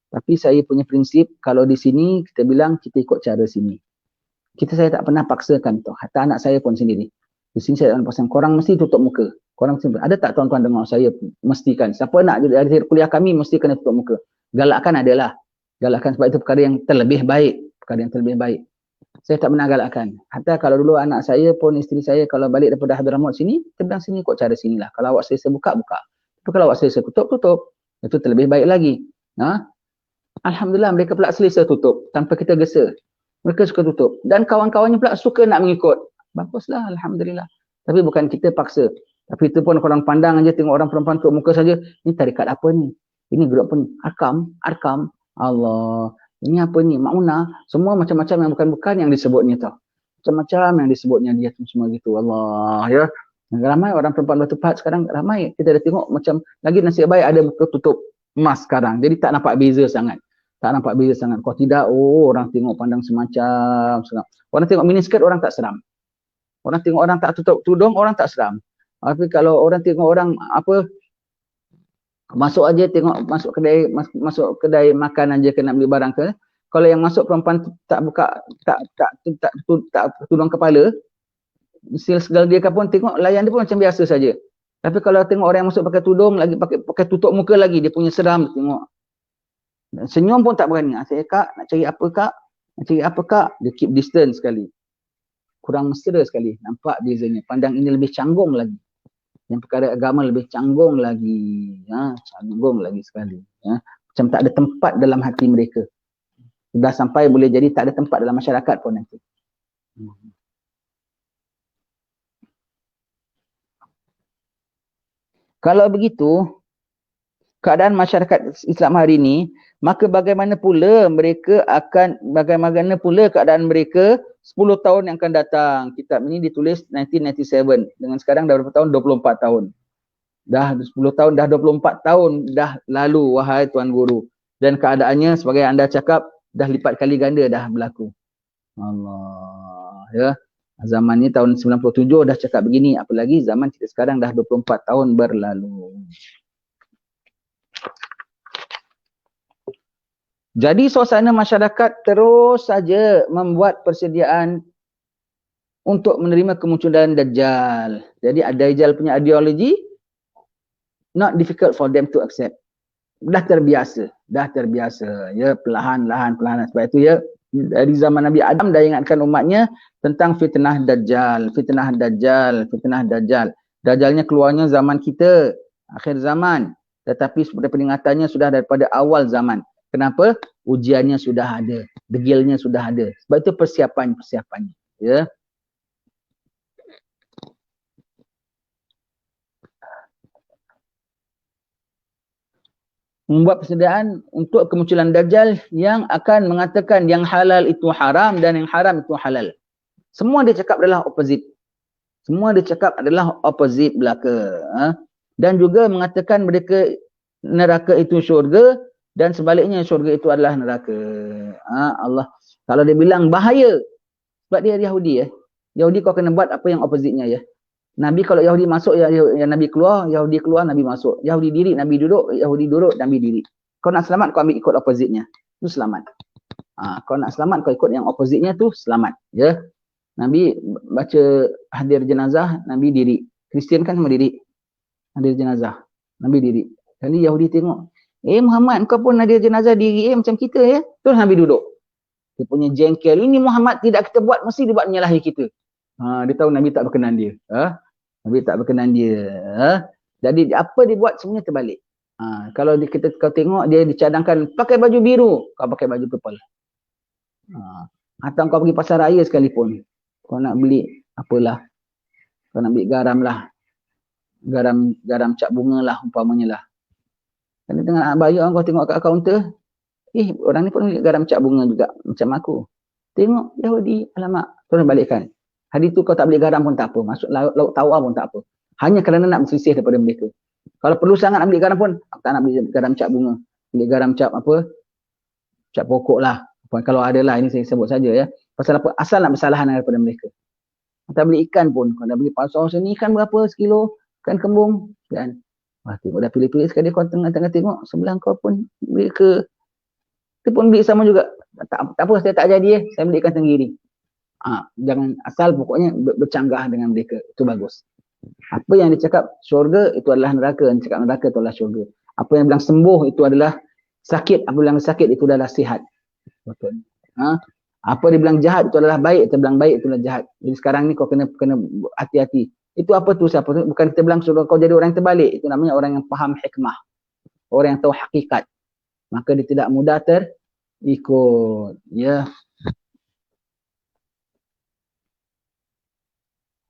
Tapi saya punya prinsip, kalau di sini kita bilang kita ikut cara sini. Saya tak pernah paksakan tu. Hatta anak saya pun sendiri. Di sini saya tak pernah paksakan. Korang mesti tutup muka. Korang mesti, ada tak tuan-tuan dengar saya mestikan? Siapa nak jadi akhir kuliah kami mesti kena tutup muka. Galakkan adalah. Galakkan sebab itu perkara yang terlebih baik. Perkara yang terlebih baik. Saya tak pernah galakkan. Hatta kalau dulu anak saya pun, isteri saya kalau balik daripada Hadramaut sini, kita bilang sini ikut cara sinilah. Kalau awak selesa buka, buka. Tapi kalau awak selesa tutup, tutup. Itu terlebih baik lagi. Alhamdulillah mereka pula selesa tutup tanpa kita gesa. Mereka suka tutup dan kawan-kawannya pula suka nak mengikut. Baguslah, alhamdulillah. Tapi bukan kita paksa. Tapi itu pun korang pandang aja, tengok orang perempuan tutup muka saja. Ini tarikat apa ni? Ini grup apa ni? Arkam. Allah. Ini apa ni? Mauna. Semua macam-macam yang bukan-bukan yang disebutnya tau. Macam-macam yang disebutnya dia tu semua gitu. Allah, ya. Ramai orang perempuan Batu Pahat sekarang, ramai. Kita dah tengok macam lagi nasib baik ada tutup emas sekarang. Jadi tak nampak beza sangat. Tak nampak beza sangat. Kalau tidak, orang tengok pandang semacam. Orang tengok miniskirt, orang tak seram. Orang tengok orang tak tutup tudung, orang tak seram. Tapi kalau orang tengok orang apa, masuk aja tengok, masuk kedai makan aja kena beli barang ke. Kalau yang masuk perempuan tak buka, tak tudung kepala, segala dia pun tengok layan dia pun macam biasa saja. Tapi kalau tengok orang yang masuk pakai tudung, lagi pakai tutup muka lagi, dia punya seram tengok. Senyum pun tak berani. Saya, kak, nak cari apa kak? Nak cari apa kak? Dia keep distance sekali. Kurang mesra sekali. Nampak bezanya. Pandang ini lebih canggung lagi. Yang perkara agama lebih canggung lagi. Canggung lagi sekali. Macam tak ada tempat dalam hati mereka. Sudah sampai boleh jadi tak ada tempat dalam masyarakat pun nanti. Kalau begitu, keadaan masyarakat Islam hari ini, maka bagaimana pula keadaan mereka 10 tahun yang akan datang. Kitab ini ditulis 1997. Dengan sekarang dah berapa tahun? 24 tahun. Dah 10 tahun, dah 24 tahun dah lalu, wahai Tuan Guru. Dan keadaannya sebagai anda cakap, dah lipat kali ganda dah berlaku. Allah, ya. Zaman ni tahun 97 dah cakap begini, apalagi zaman kita sekarang dah 24 tahun berlalu. Jadi suasana masyarakat terus saja membuat persediaan untuk menerima kemunculan Dajjal. Jadi Dajjal punya ideologi not difficult for them to accept. Dah terbiasa. Ya, perlahan-lahan. Sebab itu, ya, dari zaman Nabi Adam dah ingatkan umatnya tentang fitnah Dajjal. Dajjalnya keluarnya zaman kita, akhir zaman. Tetapi seperti peringatannya sudah daripada awal zaman. Kenapa? Ujiannya sudah ada, degilnya sudah ada. Sebab itu persiapannya, ya. Membuat persediaan untuk kemunculan Dajjal yang akan mengatakan yang halal itu haram dan yang haram itu halal. Semua dia cakap adalah opposite. Belaka. Dan juga mengatakan mereka neraka itu syurga dan sebaliknya syurga itu adalah neraka. Allah. Kalau dia bilang bahaya, sebab dia Yahudi, ya. Yahudi kau kena buat apa yang opposite-nya, ya. Nabi kalau Yahudi masuk, ya Nabi keluar, Yahudi keluar, Nabi masuk. Yahudi diri, Nabi duduk, Yahudi duduk, Nabi diri. Kau nak selamat, kau ambil ikut opposite-nya. Itu selamat. Kau nak selamat, kau ikut yang opposite-nya tu selamat. Ya. Nabi baca hadir jenazah, Nabi diri. Kristian kan sama diri. Hadir jenazah, Nabi diri. Kali Yahudi tengok, Muhammad, kau pun hadir jenazah diri macam kita ya. Terus Nabi duduk. Dia punya jengkel, ini Muhammad tidak kita buat, mesti dia buat menyalahi kita. Dia tahu Nabi tak berkenan dia. Nabi tak berkenan dia. Jadi apa dia buat semuanya terbalik. Kalau kau tengok dia dicadangkan pakai baju biru, kau pakai baju purple. Atau kau pergi pasar raya sekalipun, kau nak beli apalah, kau nak beli garam lah, garam cap bunga lah umpamanya lah. Kalau tengah bayar kau tengok kat kaunter, orang ni pun beli garam cap bunga juga macam aku. Tengok Yahudi, alamak, terus balikkan. Hari tu kau tak beli garam pun tak apa, masuk laut tawar pun tak apa. Hanya kerana nak berselisih daripada mereka. Kalau perlu sangat nak beli garam pun, aku tak nak beli garam cap bunga. Beli garam cap apa? Cap pokok lah. Kalau ada lah, ini saya sebut saja ya. Pasal apa? Asal nak bersalahan daripada mereka. Tak beli ikan pun. Kalau dah beli pasar sini, ikan berapa sekilo? Ikan kembung. Kan? Tengok dah pilih-pilih sekali kau tengah-tengah tengok. Sebelah kau pun beli ke. Dia pun beli sama juga. Tak apa, saya tak jadi saya beli ikan tenggiri. Jangan asal pokoknya bercanggah dengan mereka. Itu bagus. Apa yang dicakap syurga itu adalah neraka. Yang dicakap neraka itu adalah syurga. Apa yang bilang sembuh itu adalah sakit. Apa yang bilang sakit itu adalah sihat. Betul. Apa dia bilang jahat itu adalah baik. Kita bilang baik itu adalah jahat. Jadi sekarang ni kau kena hati-hati. Itu apa tu siapa tu? Bukan kita bilang syurga kau jadi orang yang terbalik. Itu namanya orang yang faham hikmah. Orang yang tahu hakikat. Maka dia tidak mudah terikut. Ya.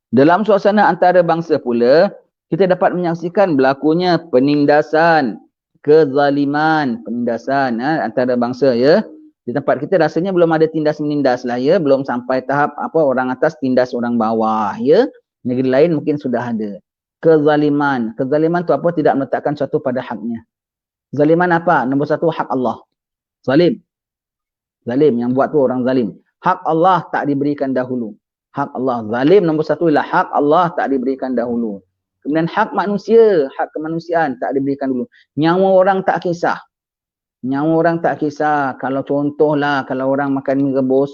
Dalam suasana antara bangsa pula, kita dapat menyaksikan berlakunya penindasan, kezaliman, penindasan antara bangsa ya. Di tempat kita rasanya belum ada tindas menindas lah ya, belum sampai tahap apa orang atas tindas orang bawah ya. Negeri lain mungkin sudah ada. Kezaliman, kezaliman tu apa? Tidak meletakkan sesuatu pada haknya. Zaliman apa? Nombor satu, hak Allah. Zalim. Zalim, yang buat tu orang zalim. Hak Allah tak diberikan dahulu. Hak Allah. Zalim nombor satu ialah hak Allah tak diberikan dahulu. Kemudian hak manusia, hak kemanusiaan tak diberikan dulu. Nyawa orang tak kisah. Nyawa orang tak kisah. Kalau contohlah, kalau orang makan mie rebus,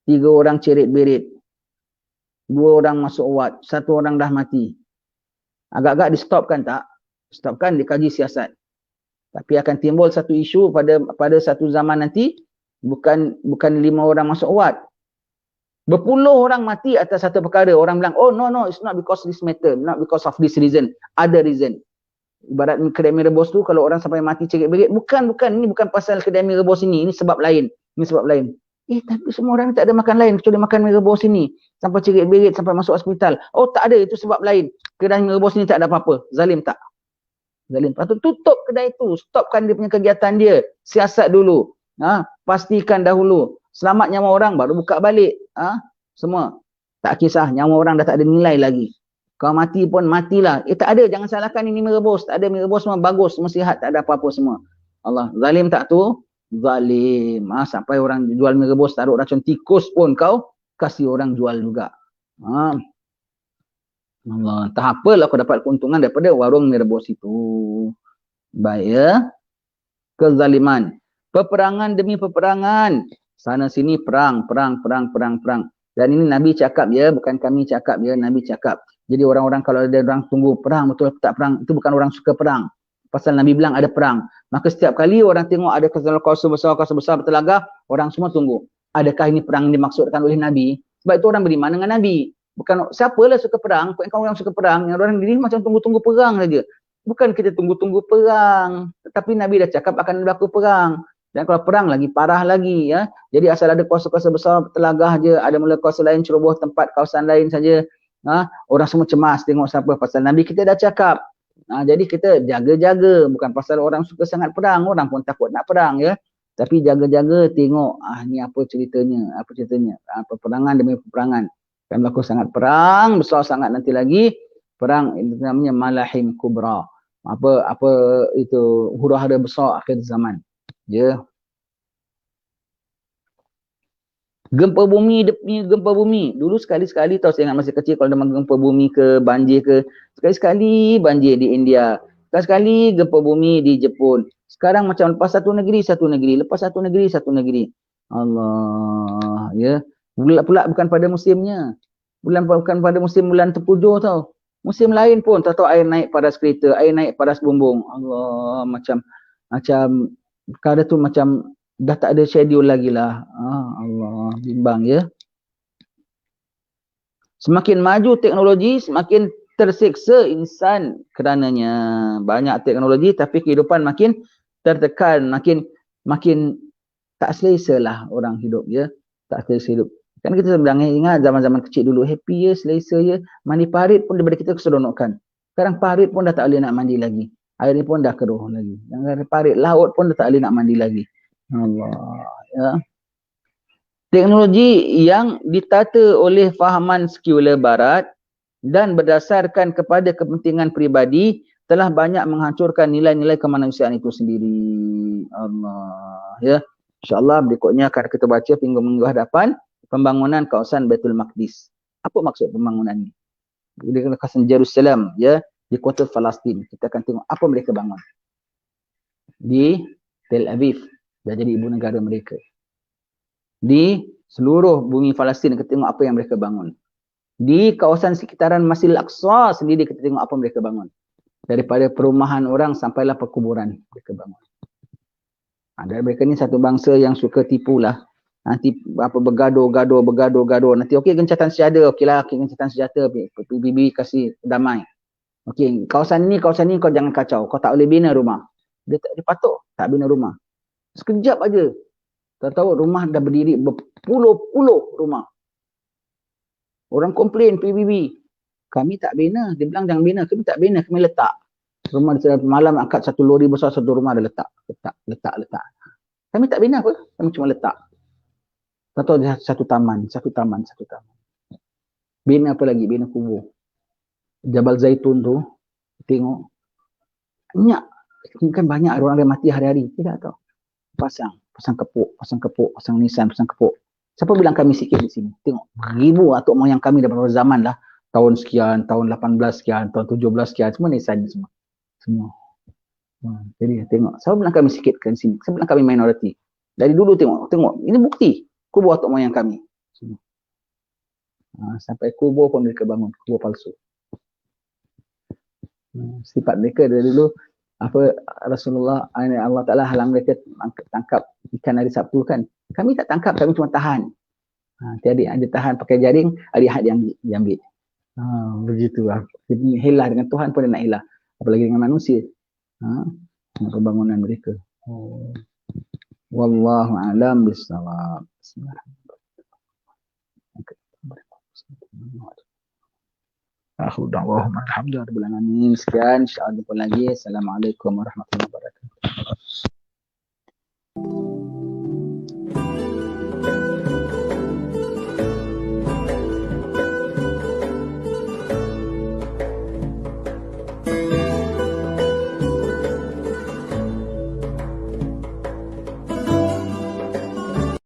3 orang cerit-berit, 2 orang masuk wad, 1 orang dah mati. Agak-agak di-stopkan tak? Stopkan, dikaji siasat. Tapi akan timbul satu isu pada satu zaman nanti, bukan 5 orang masuk wad. Berpuluh orang mati atas satu perkara. Orang bilang, oh no, it's not because this matter. Not because of this reason. Ada reason. Ibarat kedai mie rebus tu, kalau orang sampai mati cerit-berit, bukan. Ini bukan pasal kedai mie rebus ini. Ini sebab lain. Ini sebab lain. Tapi semua orang tak ada makan lain kecuali makan mie rebus ini. Sampai cerit-berit, sampai masuk hospital. Oh tak ada, itu sebab lain. Kedai mie rebus ini tak ada apa-apa. Zalim tak? Zalim. Lepas tu tutup kedai tu. Stopkan dia punya kegiatan dia. Siasat dulu. Pastikan dahulu. Selamat nyawa orang baru buka balik. Semua. Tak kisah. Nyawa orang dah tak ada nilai lagi. Kau mati pun matilah. Tak ada. Jangan salahkan ini mie rebus. Tak ada, mie rebus semua bagus. Semua sihat. Tak ada apa-apa semua. Allah. Zalim tak tu? Zalim. Sampai orang jual mie rebus taruh racun tikus pun kau kasih orang jual juga. Allah. Tak apalah kau dapat keuntungan daripada warung mie rebus itu. Baik ya. Kezaliman. Peperangan demi peperangan. Sana sini perang. Dan ini Nabi cakap ya, bukan kami cakap ya, Nabi cakap. Jadi orang-orang kalau ada orang tunggu perang, betul tak perang, itu bukan orang suka perang. Pasal Nabi bilang ada perang. Maka setiap kali orang tengok ada kawasan besar bertelaga, orang semua tunggu. Adakah ini perang yang dimaksudkan oleh Nabi? Sebab itu orang beriman dengan Nabi. Bukan siapalah suka perang, kalau orang suka perang, yang orang diri macam tunggu-tunggu perang saja. Bukan kita tunggu-tunggu perang. Tetapi Nabi dah cakap akan berlaku perang. Dan kalau perang lagi parah lagi ya. Jadi asal ada kuasa-kuasa besar telagah je, ada mula kuasa lain ceroboh tempat kawasan lain saja. Orang semua cemas tengok siapa. Pasal Nabi kita dah cakap. Jadi kita jaga-jaga, bukan pasal orang suka sangat perang, orang pun takut nak perang ya. Tapi jaga-jaga tengok ni apa ceritanya, peperangan demi peperangan. Kan berlaku sangat perang besar sangat nanti lagi. Perang itu namanya Malahim Kubra. Apa itu huru-hara besar akhir zaman. Ya. Gempa bumi, gempa bumi. Dulu sekali-sekali tahu saya ingat masa kecil kalau ada gempa bumi ke banjir ke, sekali-sekali banjir di India. Sekali-sekali gempa bumi di Jepun. Sekarang macam lepas satu negeri, lepas satu negeri. Allah, ya. Pula bukan pada musimnya. Bukan pada musim bulan terpujuk tau. Musim lain pun tahu air naik paras kereta, air naik paras bumbung. Allah, macam perkara tu macam dah tak ada schedule lagi lah. Allah, bimbang ya. Semakin maju teknologi, semakin tersiksa insan kerananya. Banyak teknologi tapi kehidupan makin tertekan, makin tak selesa lah orang hidup ya. Tak selesa hidup. Kan kita sedang ingat zaman-zaman kecil dulu, happy ya, selesa ya. Mandi parit pun daripada kita keseronokan. Sekarang parit pun dah tak boleh nak mandi lagi. Air ni pun dah keruh lagi. Yang parit laut pun dah tak boleh nak mandi lagi. Allah ya. Teknologi yang ditata oleh fahaman sekular barat dan berdasarkan kepada kepentingan peribadi telah banyak menghancurkan nilai-nilai kemanusiaan itu sendiri. Allah ya. InsyaAllah berikutnya akan kita baca minggu hadapan pembangunan kawasan Baitul Maqdis. Apa maksud pembangunan ini? Di kawasan Jerusalem ya, di kota Palestin. Kita akan tengok apa mereka bangun. Di Tel Aviv dah jadi ibu negara mereka. Di seluruh bumi Palestin kita tengok apa yang mereka bangun. Di kawasan sekitaran Masjidil Aqsa sendiri kita tengok apa mereka bangun. Daripada perumahan orang sampailah perkuburan mereka bangun. Dan mereka ni satu bangsa yang suka tipu lah. Nanti apa bergaduh. Nanti okey gencatan senjata, okeylah gencatan senjata, PBB kasih damai. Okey, kawasan ni kau jangan kacau. Kau tak boleh bina rumah. Dia patut tak bina rumah. Sekejap aja. Tahu rumah dah berdiri berpuluh-puluh rumah. Orang komplain PBB. Kami tak bina. Dia bilang jangan bina. Kami tak bina. Kami letak. Rumah malam angkat satu lori besar, satu rumah dah letak. Letak. Kami tak bina apa. Kami cuma letak. Tahu satu taman. Bina apa lagi? Bina kubur. Jabal Zaitun tu. Tengok. Banyak. Kan banyak orang yang mati hari-hari. Tidak tahu. Pasang kepuk, pasang nisan, pasang kepuk. Siapa bilang kami sikit di sini? Tengok, ribu atuk moyang kami daripada zaman lah. Tahun sekian, tahun 18 sekian, tahun 17 sekian, semua nisan semua. Jadi tengok, siapa bilang kami sikit di sini? Siapa bilang kami minoriti? Dari dulu tengok, ini bukti. Kubur atuk moyang kami. Semua. Sampai kubur pun mereka bangun, kubur palsu. Sifat mereka dari dulu, apa Rasulullah Allah Ta'ala halang mereka tangkap ikan hari Sabtu kan. Kami tak tangkap, kami cuma tahan. Tiada ada tahan pakai jaring, ada had yang diambil. Begitu lah. Jadi hilah dengan Tuhan pun dia nak hilah. Apalagi dengan manusia. Pembangunan mereka. Wallahu a'lam bissawab. Alhamdulillah. Sekian. InsyaAllah jumpa lagi. Assalamualaikum warahmatullahi wabarakatuh.